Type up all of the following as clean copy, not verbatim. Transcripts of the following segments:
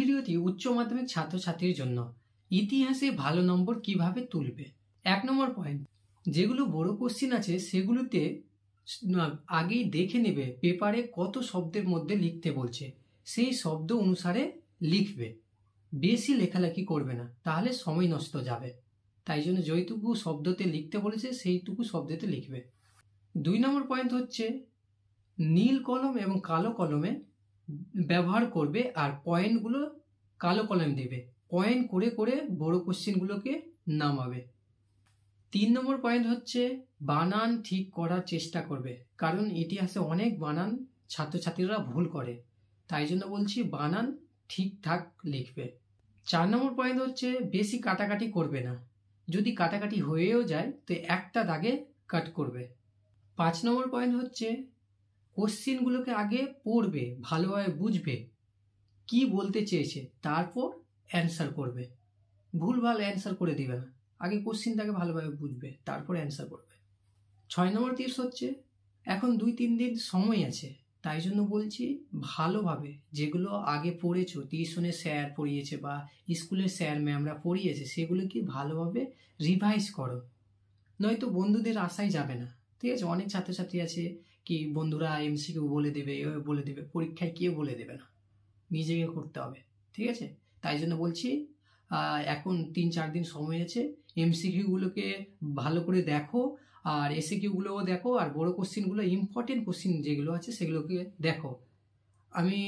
ভিডিওটি উচ্চ মাধ্যমিক ছাত্রছাত্রীর জন্য ইতিহাসে ভালো নম্বর কিভাবে তুলবে। 1 নম্বর পয়েন্ট, যেগুলো বড় কোশ্চিন আছে সেগুলোতে আগেই দেখে নেবে পেপারে কত শব্দের মধ্যে লিখতে বলছে, সেই শব্দ অনুসারে লিখবে, বেশি লেখালেখি করবে না, তাহলে সময় নষ্ট যাবে। তাই জন্য যেইটুকু শব্দতে লিখতে বলেছে সেইটুকু শব্দতে লিখবে। 2 নম্বর পয়েন্ট হচ্ছে নীল কলম এবং কালো কলমে ব্যবহার করবে আর পয়েন্টগুলো কালো কলম দেবে, পয়েন্ট করে করে বড় কোশ্চেনগুলোকে নামাবে। 3 নম্বর পয়েন্ট হচ্ছে বানান ঠিক করার চেষ্টা করবে, কারণ ইতিহাসে অনেক বানান ছাত্রছাত্রীরা ভুল করে, তাই জন্য বলছি বানান ঠিকঠাক লিখবে। 4 নম্বর পয়েন্ট হচ্ছে বেশি কাটাকাটি করবে না, যদি কাটাকাটি হয়েও যায় তো একটা দাগে কাট করবে। 5 নম্বর পয়েন্ট হচ্ছে কোশ্চেনগুলোকে আগে পড়বে, ভালোভাবে বুঝবে কি বলতে চেয়েছে, তারপর অ্যান্সার করবে। ভুলভাল অ্যান্সার করে দিবে না, আগে কোশ্চেনটাকে ভালোভাবে বুঝবে তারপর অ্যান্সার করবে। 6 নম্বর টিপস হচ্ছে এখন 2-3 দিন সময় আছে, তাই জন্য বলছি ভালোভাবে যেগুলো আগে পড়েছো, টিউশনে স্যার পড়িয়েছে বা স্কুলের স্যার ম্যামরা পড়িয়েছে সেগুলোকে ভালোভাবে রিভাইজ করো, নয়তো বন্ধুদের আশায় যাবে না। ঠিক আছে, অনেক ছাত্রছাত্রী আছে কি বন্ধুরা এমসিকিউ বলে দেবে, এভাবে বলে দেবে, পরীক্ষায় কেউ বলে দেবে না, নিজেকে করতে হবে। ঠিক আছে, তাই জন্য বলছি এখন 3-4 দিন সময় আছে, এমসিকিউগুলোকে ভালো করে দেখো আর এসিকিউগুলোও দেখো, আর বড় কোশ্চেনগুলো ইম্পর্টেন্ট কোশ্চেন যেগুলো আছে সেগুলোকে দেখো। আমি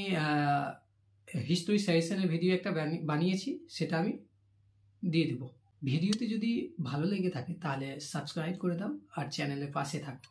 হিস্ট্রি সাজেশনের ভিডিও একটা বানিয়েছি, সেটা আমি দিয়ে দেবো। ভিডিওতে যদি ভালো লেগে থাকে তাহলে সাবস্ক্রাইব করে দাও আর চ্যানেলের পাশে থাকো।